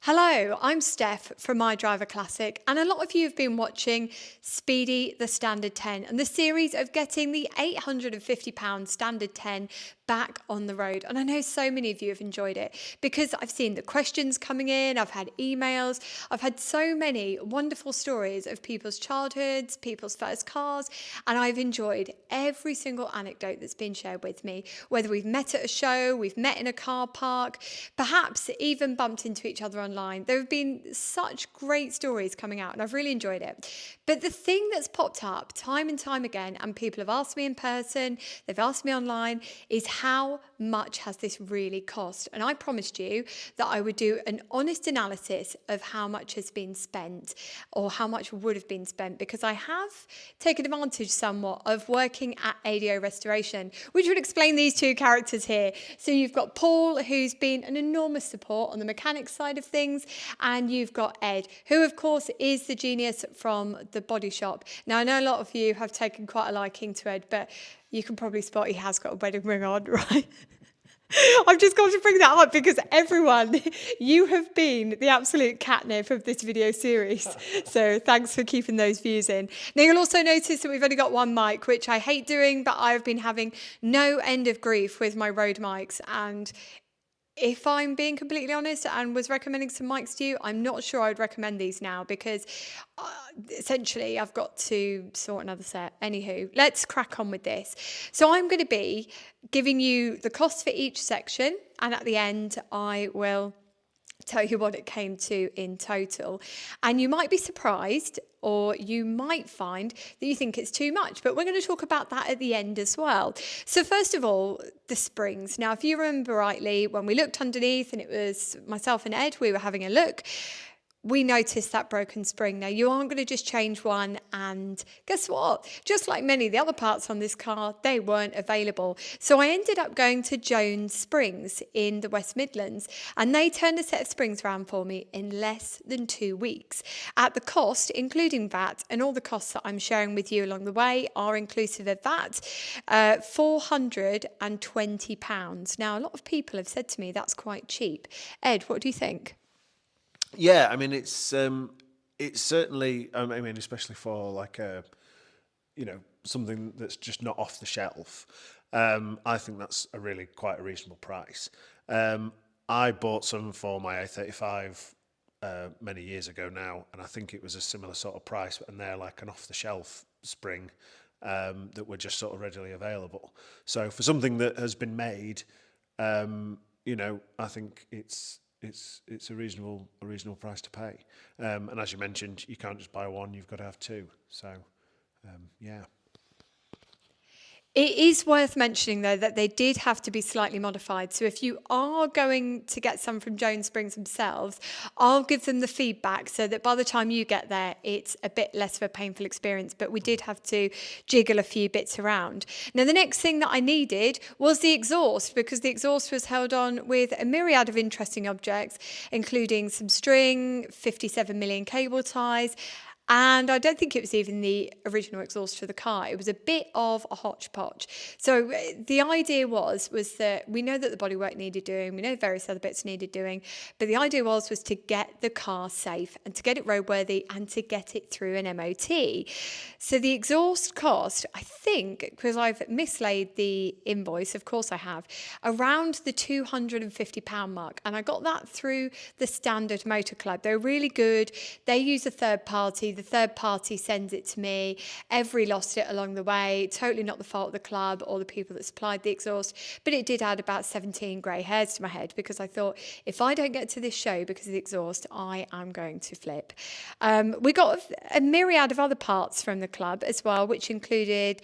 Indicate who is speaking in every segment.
Speaker 1: Hello, I'm Steph from idriveaclassic, and a lot of you have been watching Speedy the Standard 10 and the series of getting the £850 Standard 10 back on the road. And I know so many of you have enjoyed it because I've seen the questions coming in, I've had emails, I've had so many wonderful stories of people's childhoods, people's first cars, and I've enjoyed every single anecdote that's been shared with me, whether we've met at a show, we've met in a car park, perhaps even bumped into each other online. There have been such great stories coming out and I've really enjoyed it. But the thing that's popped up time and time again, and people have asked me in person, they've asked me online, is how much has this really cost? And I promised you that I would do an honest analysis of how much has been spent or how much would have been spent, because I have taken advantage somewhat of working at ADO Restoration, which would explain these two characters here. So you've got Paul, who's been an enormous support on the mechanics side of things, and you've got Ed, who of course is the genius from the body shop. Now I know a lot of you have taken quite a liking to Ed, but you can probably spot he has got a wedding ring on, right? I've just got to bring that up because everyone, you have been the absolute catnip of this video series. So thanks for keeping those views in. Now you'll also notice that we've only got one mic, which I hate doing, but I've been having no end of grief with my Rode mics. And if I'm being completely honest and was recommending some mics to you, I'm not sure I'd recommend these now because essentially I've got to sort another set. Anywho, let's crack on with this. So I'm going to be giving you the cost for each section, and at the end I will tell you what it came to in total. And you might be surprised, or you might find that you think it's too much, but we're going to talk about that at the end as well. So first of all, the springs. Now, if you remember rightly, when we looked underneath and it was myself and Ed, we were having a look, we noticed that broken spring. Now, you aren't going to just change one, and guess what? Just like many of the other parts on this car, they weren't available. So I ended up going to Jones Springs in the West Midlands, and they turned a set of springs around for me in less than 2 weeks. At the cost, including VAT, and all the costs that I'm sharing with you along the way are inclusive of that, £420. Now, a lot of people have said to me that's quite cheap. Ed, what do you think?
Speaker 2: Yeah, I mean it's certainly. I mean, especially for like something that's just not off the shelf. I think that's quite a reasonable price. I bought some for my A35 many years ago now, and I think it was a similar sort of price, and they're like an off the shelf spring that were just sort of readily available. So for something that has been made, I think it's a reasonable price to pay. And as you mentioned, you can't just buy one, you've got to have two. So, yeah.
Speaker 1: It is worth mentioning, though, that they did have to be slightly modified. So if you are going to get some from Jones Springs themselves, I'll give them the feedback so that by the time you get there, it's a bit less of a painful experience. But we did have to jiggle a few bits around. Now, the next thing that I needed was the exhaust, because the exhaust was held on with a myriad of interesting objects, including some string, 57 million cable ties, and I don't think it was even the original exhaust for the car. It was a bit of a hodgepodge. So the idea was that we know that the bodywork needed doing, we know various other bits needed doing, but the idea was to get the car safe and to get it roadworthy and to get it through an MOT. So the exhaust cost, I think, because I've mislaid the invoice, of course I have, around the £250 mark. And I got that through the Standard Motor Club. They're really good. They use a third party. The third party sends it to me. Every lost it along the way. Totally not the fault of the club or the people that supplied the exhaust, but it did add about 17 grey hairs to my head because I thought, if I don't get to this show because of the exhaust, I am going to flip. We got a myriad of other parts from the club as well, which included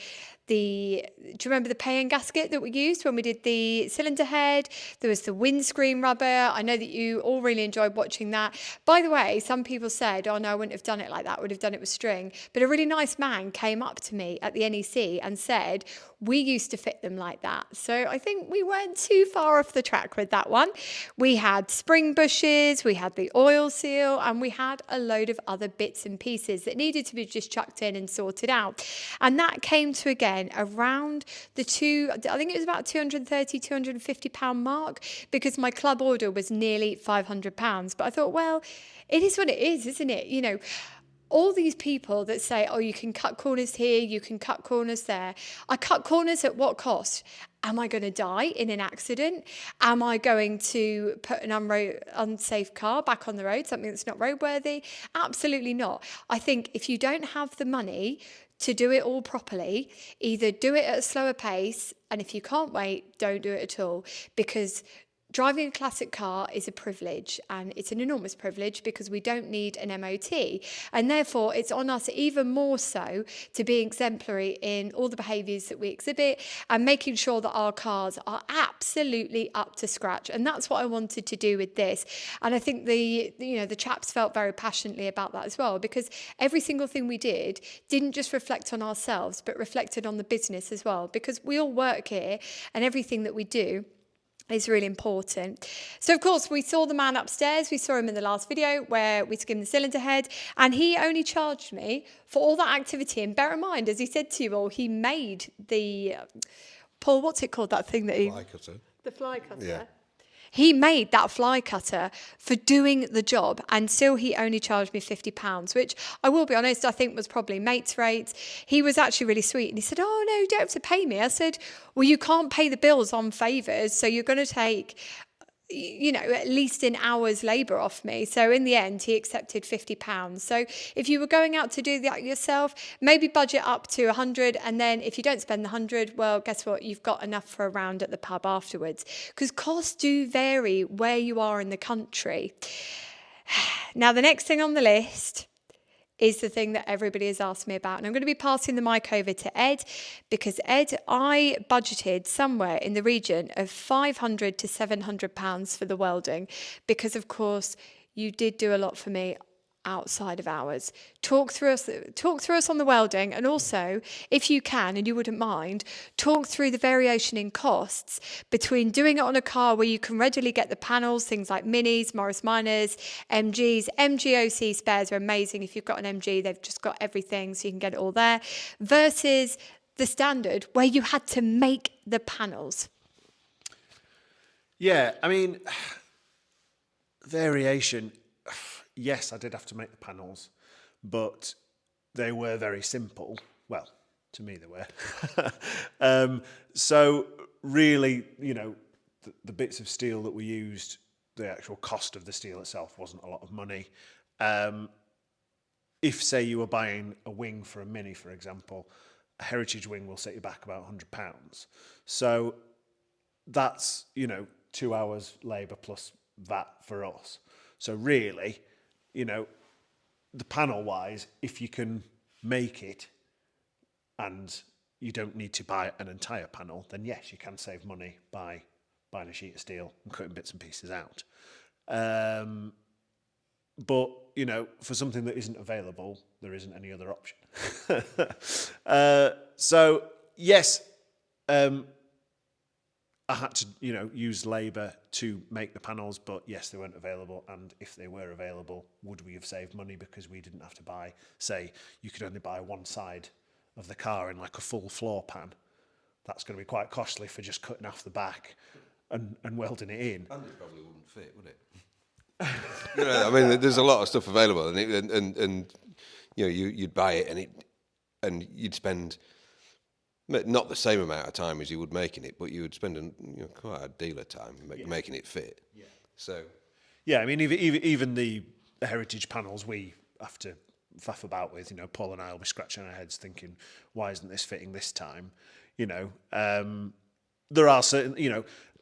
Speaker 1: do you remember the pay-in gasket that we used when we did the cylinder head? There was the windscreen rubber. I know that you all really enjoyed watching that. By the way, some people said, oh no, I wouldn't have done it like that. I would have done it with string. But a really nice man came up to me at the NEC and said, we used to fit them like that. So I think we weren't too far off the track with that one. We had spring bushes, we had the oil seal, and we had a load of other bits and pieces that needed to be just chucked in and sorted out. And that came to, again, around I think it was about £230, £250 mark, because my club order was nearly £500. But I thought, well, it is what it is, isn't it? You know, all these people that say, oh, you can cut corners here, you can cut corners there. I cut corners at what cost? Am I going to die in an accident? Am I going to put an unsafe car back on the road, something that's not roadworthy? Absolutely not. I think if you don't have the money to do it all properly, either do it at a slower pace, and if you can't wait, don't do it at all, because driving a classic car is a privilege, and it's an enormous privilege because we don't need an MOT, and therefore it's on us even more so to be exemplary in all the behaviours that we exhibit and making sure that our cars are absolutely up to scratch. And that's what I wanted to do with this, and I think the chaps felt very passionately about that as well, because every single thing we did didn't just reflect on ourselves but reflected on the business as well, because we all work here and everything that we do is really important. So of course we saw the man upstairs. We saw him in the last video where we took him the cylinder head, and he only charged me for all that activity. And bear in mind, as he said to you all, he made the Paul, what's it called, that thing that he
Speaker 3: Fly cutter.
Speaker 1: the fly cutter.
Speaker 3: Yeah.
Speaker 1: He made that fly cutter for doing the job, and still he only charged me £50, which I will be honest, I think was probably mates rates. He was actually really sweet, and he said, oh no, you don't have to pay me. I said, well, you can't pay the bills on favours, so you're going to take, at least an hour's labour off me. So in the end, he accepted £50. So if you were going out to do that yourself, maybe budget up to 100, and then if you don't spend the 100, well, guess what? You've got enough for a round at the pub afterwards, because costs do vary where you are in the country. Now, the next thing on the list is the thing that everybody has asked me about. And I'm going to be passing the mic over to Ed, because Ed, I budgeted somewhere in the region of £500 to £700 for the welding, because of course you did do a lot for me outside of hours. Talk through us on the welding, and also, if you can and you wouldn't mind, talk through the variation in costs between doing it on a car where you can readily get the panels, things like Minis, Morris Minors, MGs. MGOC spares are amazing. If you've got an MG, they've just got everything, so you can get it all there, versus the standard where you had to make the panels.
Speaker 2: Yeah, I mean, variation. Yes, I did have to make the panels, but they were very simple. Well, to me they were. So really, the bits of steel that we used, the actual cost of the steel itself wasn't a lot of money. If, say, you were buying a wing for a Mini, for example, a heritage wing will set you back about £100. So that's, 2 hours labour plus that for us. So really, the panel wise, if you can make it and you don't need to buy an entire panel, then yes, you can save money by buying a sheet of steel and cutting bits and pieces out. But, for something that isn't available, there isn't any other option. So yes, I had to, use labour to make the panels, but yes, they weren't available. And if they were available, would we have saved money because we didn't have to buy, say, you could only buy one side of the car in like a full floor pan. That's going to be quite costly for just cutting off the back and welding it in.
Speaker 3: And it probably wouldn't fit, would it? There's a lot of stuff available, and you'd buy it, and you'd spend not the same amount of time as you would making it, but you would spend quite a deal of time making it fit. Yeah. So.
Speaker 2: Yeah, I mean, even the heritage panels we have to faff about with, Paul and I will be scratching our heads thinking, why isn't this fitting this time? There are certain,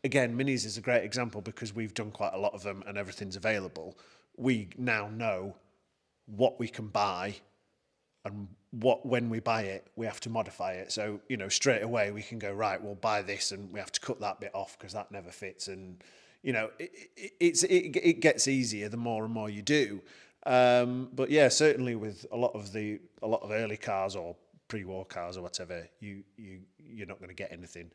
Speaker 2: again, Minis is a great example because we've done quite a lot of them and everything's available. We now know what we can buy and when we buy it, we have to modify it. So, straight away we can go, right, we'll buy this and we have to cut that bit off because that never fits. And, it gets easier the more and more you do. But yeah, certainly with a lot of early cars or pre-war cars or whatever, you're not going to get anything.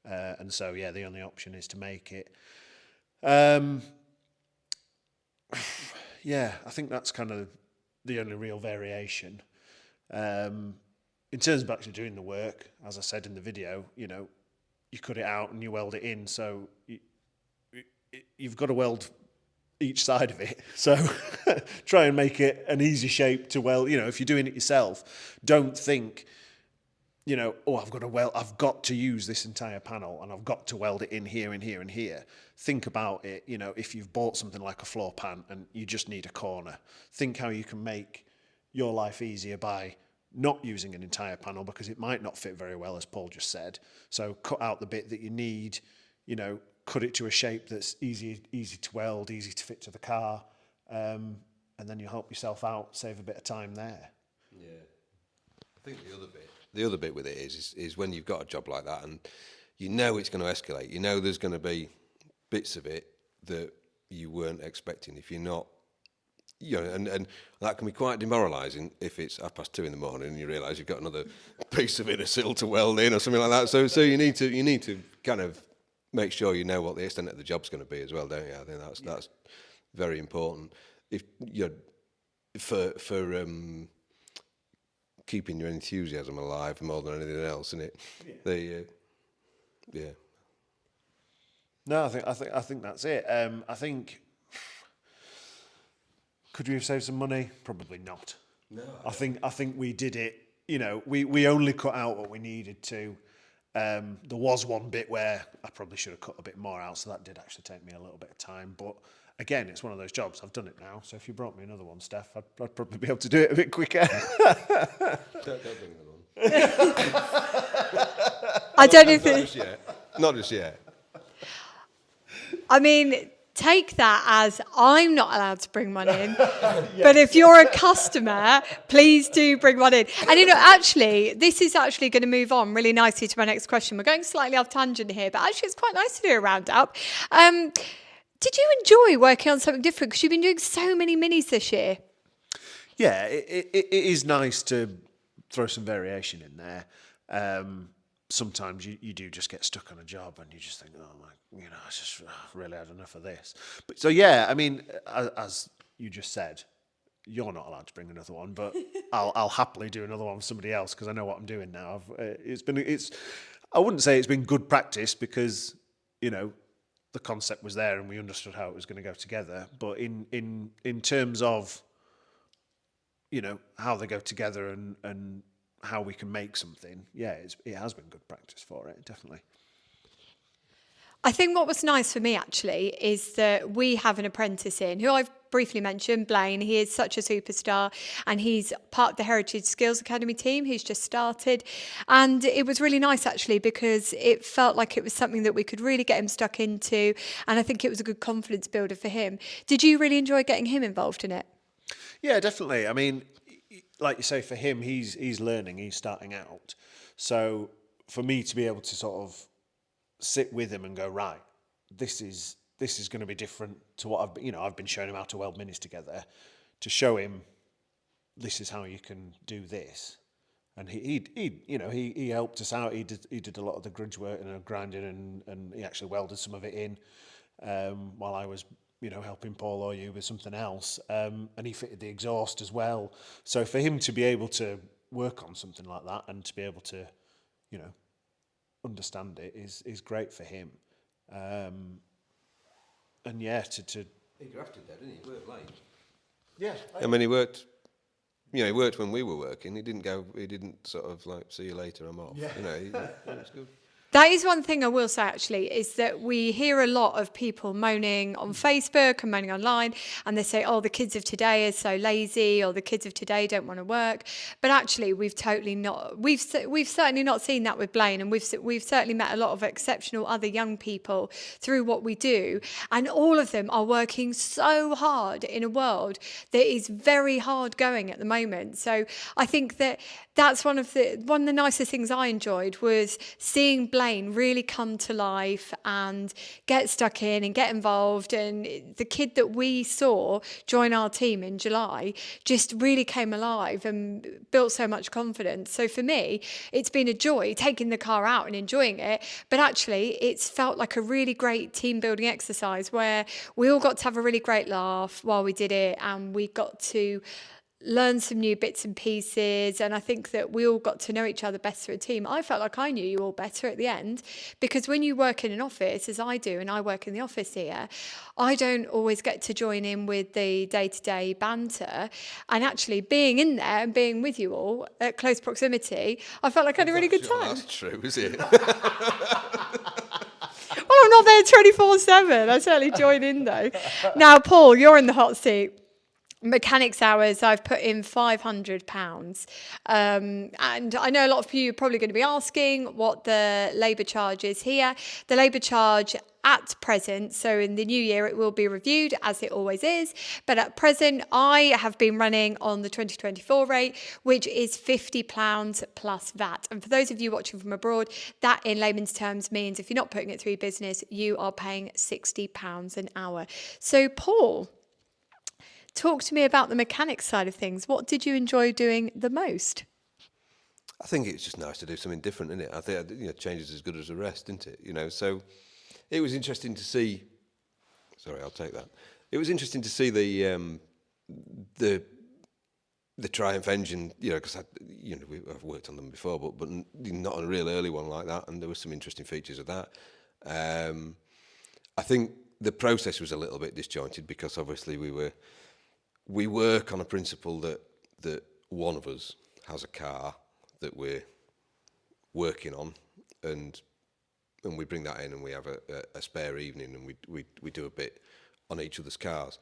Speaker 2: And so, yeah, the only option is to make it. Yeah, I think that's kind of the only real variation. In terms of actually doing the work, as I said in the video, you know, you cut it out and you weld it in. So you've got to weld each side of it. So try and make it an easy shape to weld. You know, if you're doing it yourself, don't think, you know, oh, I've got to use this entire panel and I've got to weld it in here and here and here. Think about it, you know, if you've bought something like a floor pan and you just need a corner, think how you can make your life easier by not using an entire panel, because it might not fit very well, as Paul just said. So cut out the bit that you need, you know, cut it to a shape that's easy to weld, easy to fit to the car, and then you help yourself out, save a bit of time there.
Speaker 3: Yeah, I think the other bit with it is when you've got a job like that and you know it's going to escalate, you know there's going to be bits of it that you weren't expecting if you're not, you know, and that can be quite demoralising if it's 2:30 in the morning and you realise you've got another piece of inner sill to weld in or something like that. So you need to kind of make sure you know what the extent of the job's going to be as well, don't you? I think that's very important. If you're for keeping your enthusiasm alive more than anything else, isn't it? Yeah.
Speaker 2: No, I think that's it. I think, could we have saved some money? Probably not. No. I think we did it. You know, we only cut out what we needed to. There was one bit where I probably should have cut a bit more out, so that did actually take me a little bit of time. But again, it's one of those jobs. I've done it now, so if you brought me another one, Steph, I'd probably be able to do it a bit quicker.
Speaker 3: Don't bring another one.
Speaker 1: I don't know if
Speaker 3: Not just yet.
Speaker 1: I mean, take that as I'm not allowed to bring one in. But if you're a customer, please do bring one in. And, you know, actually, this is actually going to move on really nicely to my next question. We're going slightly off tangent here, but actually it's quite nice to do a roundup. Did you enjoy working on something different? Because you've been doing so many minis this year. Yeah,
Speaker 2: it is nice to throw some variation in there. Sometimes you do just get stuck on a job and you just think, oh my, you know, I just really had enough of this. But so yeah, I mean, as you just said, you're not allowed to bring another one, but I'll happily do another one with somebody else because I know what I'm doing now. I wouldn't say it's been good practice because, you know, the concept was there and we understood how it was going to go together. But in terms of, you know, how they go together and how we can make something, yeah, it has been good practice for it, definitely.
Speaker 1: I think what was nice for me actually is that we have an apprentice in who I've briefly mentioned, Blaine. He is such a superstar and he's part of the Heritage Skills Academy team who's just started. And it was really nice actually because it felt like it was something that we could really get him stuck into. And I think it was a good confidence builder for him. Did you really enjoy getting him involved in it?
Speaker 2: Yeah, definitely. I mean, like you say, for him, he's learning, he's starting out. So for me to be able to sort of sit with him and go, right, this is going to be different to what I've been showing him how to weld minis together, to show him this is how you can do this. And he helped us out. He did a lot of the grudge work and grinding and he actually welded some of it in while I was, you know, helping Paul or you with something else. And he fitted the exhaust as well. So for him to be able to work on something like that and to be able to, you know, understand it is great for him. And yeah,
Speaker 3: he grafted that, didn't he? He worked late.
Speaker 2: Yeah.
Speaker 3: I mean, he worked when we were working. He didn't sort of like, see you later, I'm off. Yeah. You know, it was good.
Speaker 1: That is one thing I will say, actually, is that we hear a lot of people moaning on Facebook and moaning online, and they say, oh, the kids of today are so lazy, or the kids of today don't want to work. But actually, we've certainly not seen that with Blaine, and we've certainly met a lot of exceptional other young people through what we do, and all of them are working so hard in a world that is very hard going at the moment. So I think that's one of the nicest things I enjoyed was seeing Blaine Blaine really come to life and get stuck in and get involved. And the kid that we saw join our team in July just really came alive and built so much confidence. So for me, it's been a joy taking the car out and enjoying it. But actually, it's felt like a really great team building exercise where we all got to have a really great laugh while we did it, and we got to learn some new bits and pieces. And I think that we all got to know each other better as a team. I felt like I knew you all better at the end, because when you work in an office, as I do, and I work in the office here, I don't always get to join in with the day-to-day banter. And actually being in there and being with you all at close proximity, I felt like I had a really good time.
Speaker 3: That's true, is it?
Speaker 1: Well, I'm not there 24/7. I certainly join in though. Now, Paul, you're in the hot seat. Mechanics hours, I've put in £500. And I know a lot of you are probably going to be asking what the labour charge is here. The labour charge at present, so in the new year, it will be reviewed as it always is. But at present, I have been running on the 2024 rate, which is £50 plus VAT. And for those of you watching from abroad, that in layman's terms means if you're not putting it through your business, you are paying £60 an hour. So, Paul, talk to me about the mechanics side of things. What did you enjoy doing the most?
Speaker 3: I think it's just nice to do something different, isn't it? I think change is as good as the rest, isn't it? So it was interesting to see. Sorry, I'll take that. It was interesting to see the Triumph engine. Because I've worked on them before, but not on a real early one like that. And there were some interesting features of that. I think the process was a little bit disjointed because obviously we work on a principle that one of us has a car that we're working on, and we bring that in, and we have a spare evening, and we do a bit on each other's cars.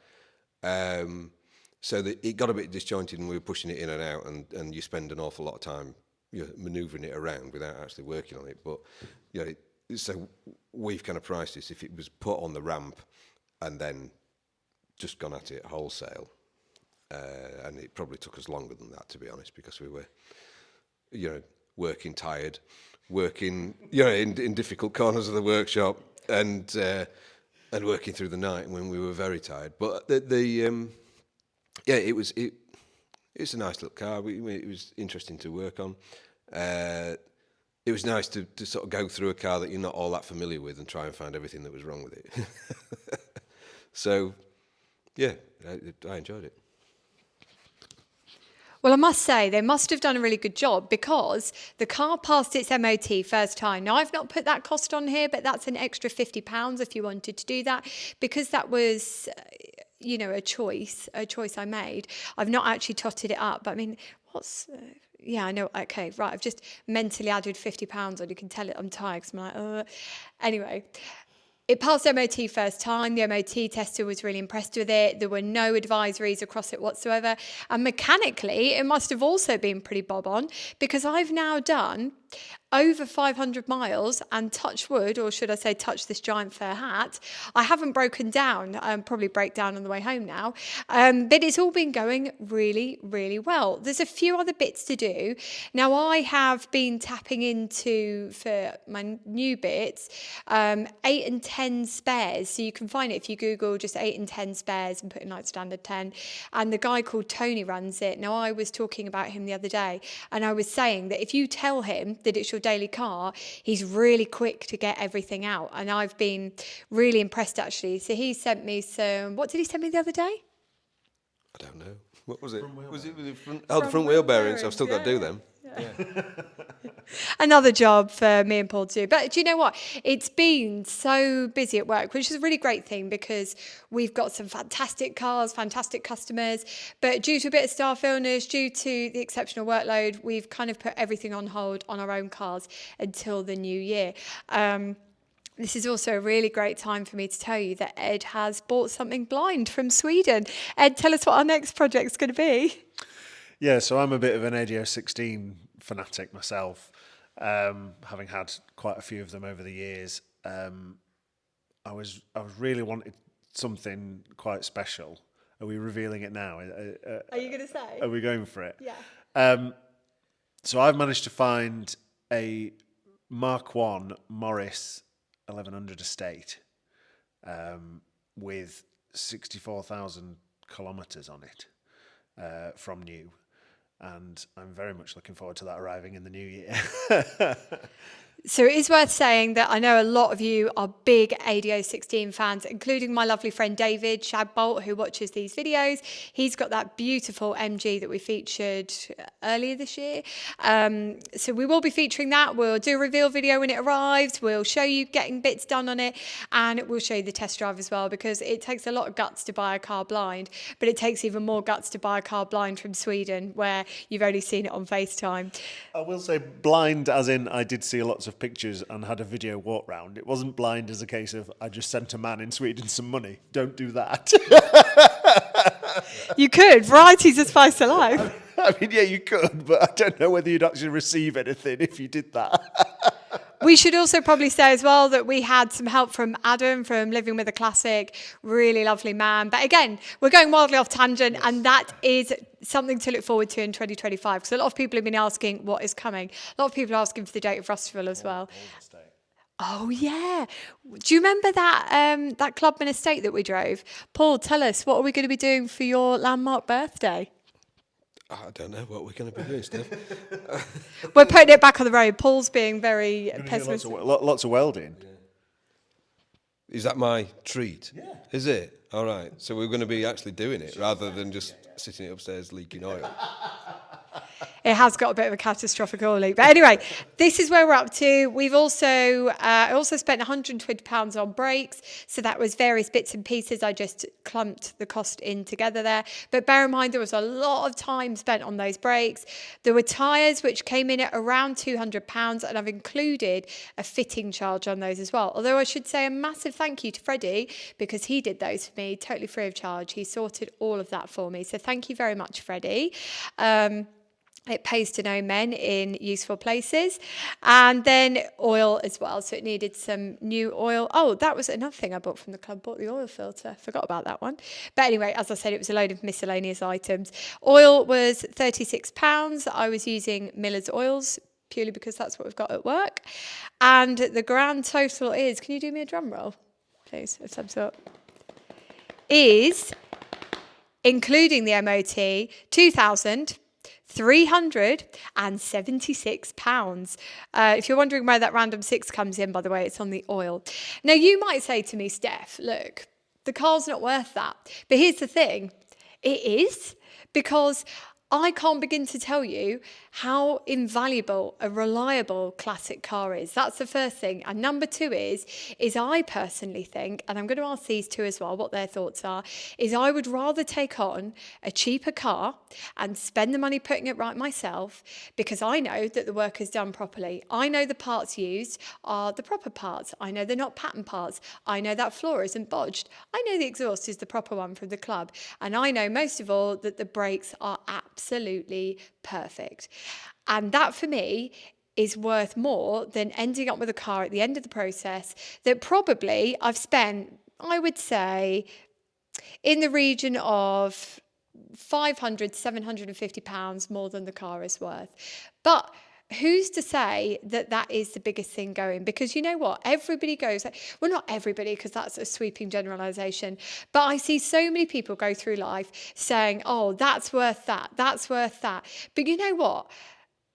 Speaker 3: So it got a bit disjointed, and we were pushing it in and out, and you spend an awful lot of time manoeuvring it around without actually working on it. But so we've kind of priced this if it was put on the ramp and then just gone at it wholesale. And it probably took us longer than that, to be honest, because we were, working tired, working, in difficult corners of the workshop, and working through the night when we were very tired. But it's a nice little car. It was interesting to work on. It was nice to sort of go through a car that you're not all that familiar with and try and find everything that was wrong with it. So, yeah, I enjoyed it.
Speaker 1: Well, I must say, they must have done a really good job because the car passed its MOT first time. Now, I've not put that cost on here, but that's an extra £50 if you wanted to do that, because that was, a choice I made. I've not actually totted it up, but I mean, yeah, I know. Okay, right. I've just mentally added £50 on. You can tell it I'm tired because I'm like, Anyway. It passed MOT first time. The MOT tester was really impressed with it. There were no advisories across it whatsoever. And mechanically, it must have also been pretty bob on, because I've now done over 500 miles, and touch wood, or should I say touch this giant fur hat, I haven't broken down. Probably break down on the way home now. But it's all been going really, really well. There's a few other bits to do. Now, I have been tapping into, for my new bits, 8 and 10 spares. So you can find it if you Google just 8 and 10 spares and put in like standard 10. And the guy called Tony runs it. Now, I was talking about him the other day, and I was saying that if you tell him that it's your daily car, he's really quick to get everything out. And I've been really impressed, actually. So he sent me some, what did he send me the other day?
Speaker 3: I don't know. What was it? Was it the front? Oh, the front wheel bearings. I've still got to do them. Yeah.
Speaker 1: Another job for me and Paul to do. But do you know what? It's been so busy at work, which is a really great thing, because we've got some fantastic cars, fantastic customers. But due to a bit of staff illness, due to the exceptional workload, we've kind of put everything on hold on our own cars until the new year. This is also a really great time for me to tell you that Ed has bought something blind from Sweden. Ed, tell us what our next project's going to be.
Speaker 2: Yeah, so I'm a bit of an ADO 16 fanatic myself, having had quite a few of them over the years. I was really wanted something quite special. Are we revealing it now?
Speaker 1: Are you going to say?
Speaker 2: Are we going for it?
Speaker 1: Yeah.
Speaker 2: So I've managed to find a Mark 1 Morris 1100 estate with 64,000 kilometres on it from new. And I'm very much looking forward to that arriving in the new year.
Speaker 1: So it is worth saying that I know a lot of you are big ADO 16 fans, including my lovely friend David Shadbolt, who watches these videos. He's got that beautiful MG that we featured earlier this year. So we will be featuring that. We'll do a reveal video when it arrives. We'll show you getting bits done on it, and we'll show you the test drive as well, because it takes a lot of guts to buy a car blind, but it takes even more guts to buy a car blind from Sweden, where you've only seen it on FaceTime.
Speaker 2: I will say blind as in I did see lots of pictures and had a video walk round. It wasn't blind as a case of I just sent a man in Sweden some money. Don't do that.
Speaker 1: You could. Variety's a spice of life.
Speaker 2: I mean, yeah, you could, but I don't know whether you'd actually receive anything if you did that.
Speaker 1: We should also probably say as well that we had some help from Adam from Living with a Classic, really lovely man. But again, we're going wildly off tangent, and that is something to look forward to in 2025, because a lot of people have been asking what is coming. A lot of people are asking for the date of Rusterville as well. Oh yeah, do you remember that Clubman estate that we drove? Paul, tell us, what are we going to be doing for your landmark birthday?
Speaker 3: I don't know what we're going to be doing, Steph.
Speaker 1: We're putting it back on the road. Paul's being very pessimistic.
Speaker 2: Lots of welding.
Speaker 3: Yeah. Is that my treat?
Speaker 2: Yeah.
Speaker 3: Is it? All right. So we're going to be actually doing it rather than just sitting upstairs leaking oil.
Speaker 1: It has got a bit of a catastrophic oil leak. But anyway, this is where we're up to. We've also, I also spent £120 on brakes. So that was various bits and pieces. I just clumped the cost in together there. But bear in mind, there was a lot of time spent on those brakes. There were tyres, which came in at around £200. And I've included a fitting charge on those as well. Although I should say a massive thank you to Freddie, because he did those for me totally free of charge. He sorted all of that for me. So thank you very much, Freddie. It pays to know men in useful places. And then oil as well. So it needed some new oil. Oh, that was another thing I bought from the club. Bought the oil filter. Forgot about that one. But anyway, as I said, it was a load of miscellaneous items. Oil was £36. I was using Miller's oils, purely because that's what we've got at work. And the grand total is, can you do me a drum roll, please, of some sort? Is, including the MOT, £2,376. If you're wondering where that random 6 comes in, by the way, it's on the oil. Now, you might say to me, Steph, look, the car's not worth that. But here's the thing, it is, because I can't begin to tell you how invaluable a reliable classic car is. That's the first thing. And number 2 is I personally think, and I'm going to ask these two as well what their thoughts are, is I would rather take on a cheaper car and spend the money putting it right myself, because I know that the work is done properly. I know the parts used are the proper parts. I know they're not pattern parts. I know that floor isn't bodged. I know the exhaust is the proper one from the club. And I know most of all that the brakes are absolutely perfect. And that for me is worth more than ending up with a car at the end of the process that probably I've spent, I would say, in the region of £500, £750 more than the car is worth. But who's to say that that is the biggest thing going? Because you know what? Everybody goes, well, not everybody, because that's a sweeping generalization, but I see so many people go through life saying, oh, that's worth that, that's worth that. But you know what?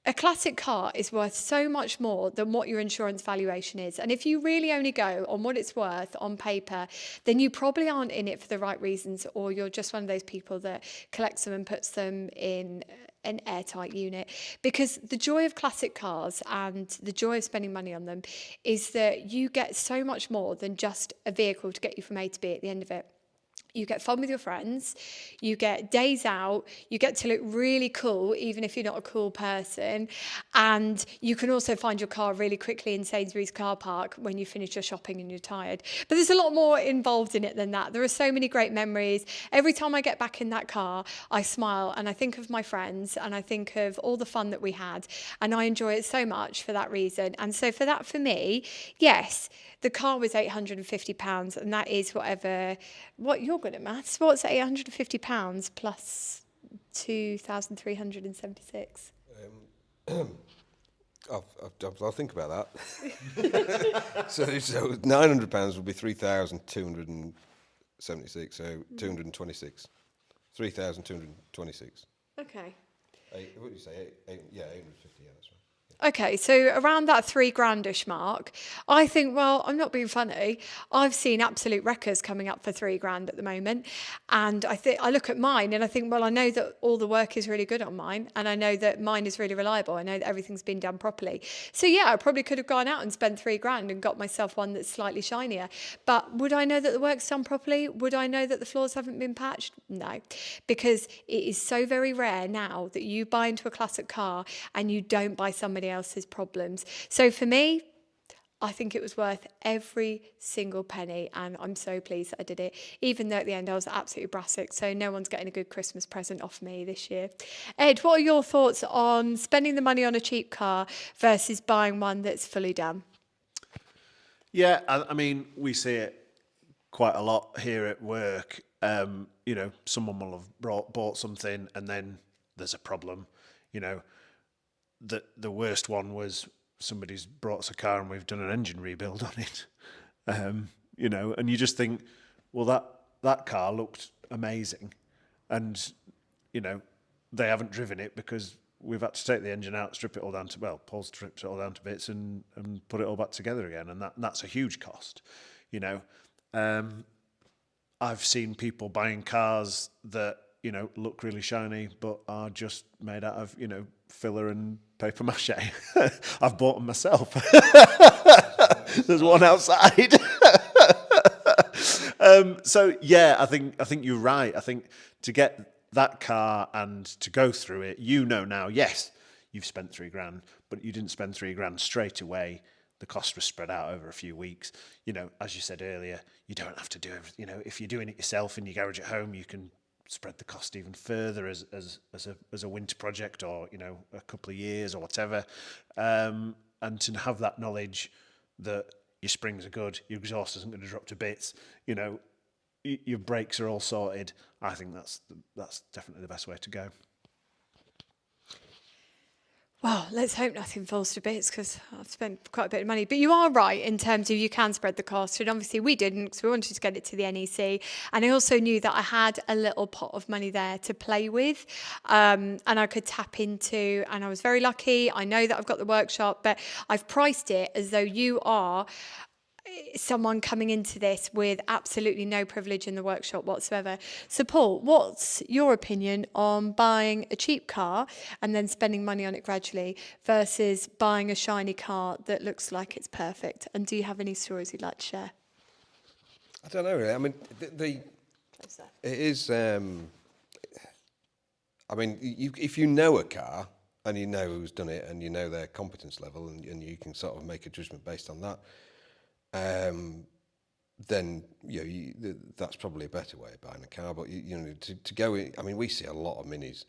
Speaker 1: A classic car is worth so much more than what your insurance valuation is. And if you really only go on what it's worth on paper, then you probably aren't in it for the right reasons, or you're just one of those people that collects them and puts them in an airtight unit. Because the joy of classic cars and the joy of spending money on them is that you get so much more than just a vehicle to get you from A to B at the end of it. You get fun with your friends, you get days out, you get to look really cool, even if you're not a cool person. And you can also find your car really quickly in Sainsbury's car park when you finish your shopping and you're tired. But there's a lot more involved in it than that. There are so many great memories. Every time I get back in that car, I smile and I think of my friends and I think of all the fun that we had. And I enjoy it so much for that reason. And so for that, for me, yes, the car was £850, and that is what you're good at maths. What's £850 plus 2,376?
Speaker 3: I'll think about that. so £900 would be 3,276. So 226, 3,226.
Speaker 1: Okay.
Speaker 3: What did you say? 850. Yeah, that's right.
Speaker 1: Okay, so around that £3,000-ish mark, I think, well, I'm not being funny. I've seen absolute wreckers coming up for £3,000 at the moment, and I look at mine and I think, well, I know that all the work is really good on mine, and I know that mine is really reliable. I know that everything's been done properly. So yeah, I probably could have gone out and spent £3,000 and got myself one that's slightly shinier. But would I know that the work's done properly? Would I know that the floors haven't been patched? No, because it is so very rare now that you buy into a classic car and you don't buy somebody else's problems. So for me, I think it was worth every single penny, and I'm so pleased that I did it, even though at the end I was absolutely brassic, so no one's getting a good Christmas present off me this year. Ed, what are your thoughts on spending the money on a cheap car versus buying one that's fully done?
Speaker 2: Yeah, I mean, we see it quite a lot here at work. Someone will have bought something and then there's a problem. The worst one was somebody's brought us a car and we've done an engine rebuild on it. And you just think, well, that car looked amazing, and they haven't driven it because we've had to take the engine out, strip it all down to, well, Paul strips it all down to bits and put it all back together again, and that's a huge cost. I've seen people buying cars that look really shiny but are just made out of filler and paper mache. I've bought them myself. There's one outside. So yeah, I think you're right. I think to get that car and to go through it, now, yes, you've spent £3,000, but you didn't spend £3,000 straight away. The cost was spread out over a few weeks. As you said earlier, you don't have to do everything. If you're doing it yourself in your garage at home, you can spread the cost even further as a winter project, or a couple of years or whatever. And to have that knowledge that your springs are good, your exhaust isn't going to drop to bits, your brakes are all sorted. I think that's definitely the best way to go.
Speaker 1: Well, let's hope nothing falls to bits, because I've spent quite a bit of money. But you are right in terms of you can spread the cost. And obviously we didn't, because we wanted to get it to the NEC. And I also knew that I had a little pot of money there to play with, and I could tap into. And I was very lucky. I know that I've got the workshop, but I've priced it as though you are someone coming into this with absolutely no privilege in the workshop whatsoever. So Paul, what's your opinion on buying a cheap car and then spending money on it gradually versus buying a shiny car that looks like it's perfect? And do you have any stories you'd like to share?
Speaker 3: I don't know really. I mean, it is. I mean, if you know a car and you know who's done it and you know their competence level, and you can sort of make a judgment based on that, then that's probably a better way of buying a car. But to go in, I mean, we see a lot of minis,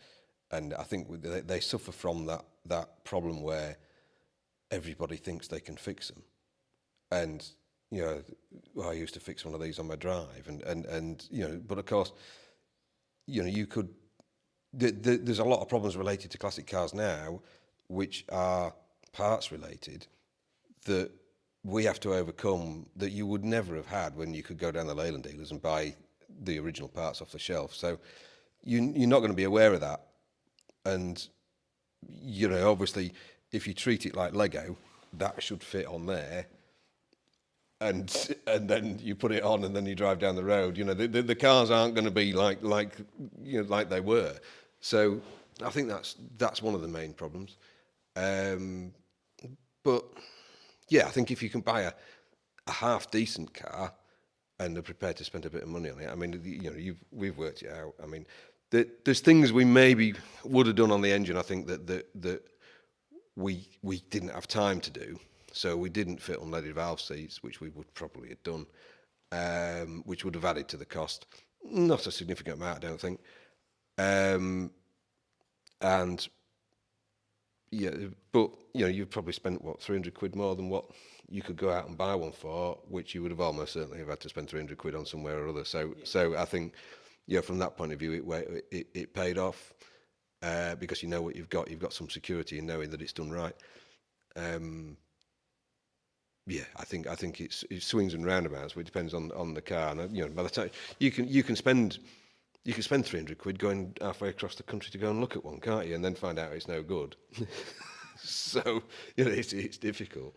Speaker 3: and I think they suffer from that problem where everybody thinks they can fix them, and I used to fix one of these on my drive, and but of course, you could. There's a lot of problems related to classic cars now, which are parts related, that we have to overcome, that you would never have had when you could go down the Leyland dealers and buy the original parts off the shelf. So you're not going to be aware of that. And, obviously, if you treat it like Lego, that should fit on there. And then you put it on and then you drive down the road. The cars aren't going to be like they were. So I think that's one of the main problems. But yeah, I think if you can buy a half decent car and are prepared to spend a bit of money on it, I mean, we've worked it out. I mean, there's things we maybe would have done on the engine. I think that we didn't have time to do, so we didn't fit unleaded valve seats, which we would probably have done, which would have added to the cost. Not a significant amount, I don't think. And yeah, but you've probably spent what, £300 more than what you could go out and buy one for, which you would have almost certainly have had to spend £300 on somewhere or other. So I think, from that point of view, it paid off, because you know what you've got. You've got some security in knowing that it's done right. Yeah, I think it swings and roundabouts, but it depends on the car. And by the time you can spend £300 going halfway across the country to go and look at one, can't you? And then find out it's no good. So it's difficult.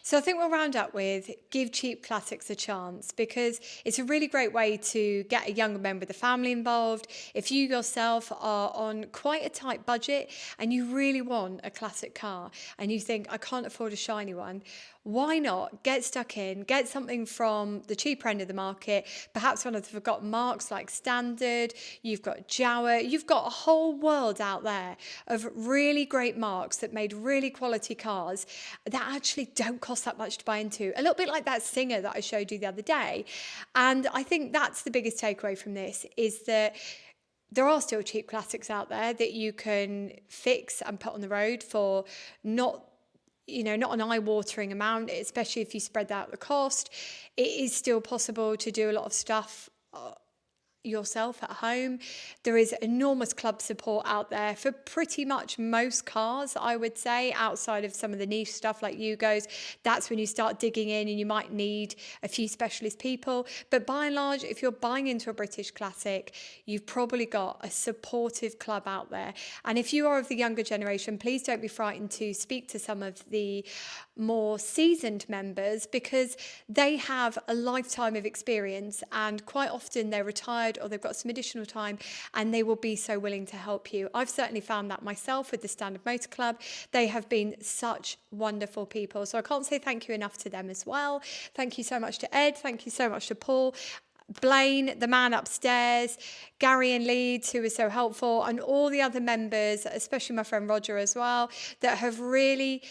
Speaker 1: So I think we'll round up with give cheap classics a chance, because it's a really great way to get a younger member of the family involved. If you yourself are on quite a tight budget and you really want a classic car and you think, I can't afford a shiny one, why not get stuck in, get something from the cheaper end of the market, perhaps one of the forgotten marks like Standard, you've got Jawa, you've got a whole world out there of really great marks that made really quality cars that actually don't cost that much to buy into. A little bit like that Singer that I showed you the other day. And I think that's the biggest takeaway from this, is that there are still cheap classics out there that you can fix and put on the road for not an eye-watering amount, especially if you spread out the cost. It is still possible to do a lot of stuff yourself at home. There is enormous club support out there for pretty much most cars, I would say, outside of some of the niche stuff like Yugos. That's when you start digging in and you might need a few specialist people. But by and large, if you're buying into a British classic, you've probably got a supportive club out there. And if you are of the younger generation, please don't be frightened to speak to some of the more seasoned members, because they have a lifetime of experience and quite often they're retired or they've got some additional time and they will be so willing to help you. I've certainly found that myself with the Standard Motor Club. They have been such wonderful people. So I can't say thank you enough to them as well. Thank you so much to Ed. Thank you so much to Paul. Blaine, the man upstairs, Gary in Leeds, who was so helpful, and all the other members, especially my friend Roger as well, that have really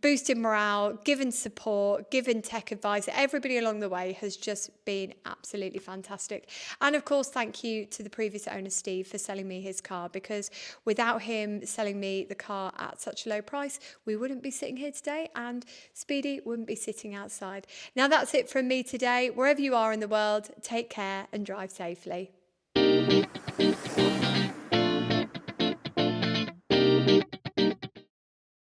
Speaker 1: boosted morale, given support, given tech advice. Everybody along the way has just been absolutely fantastic. And of course, thank you to the previous owner, Steve, for selling me his car, because without him selling me the car at such a low price, we wouldn't be sitting here today and Speedy wouldn't be sitting outside. Now that's it from me today. Wherever you are in the world, take care and drive safely.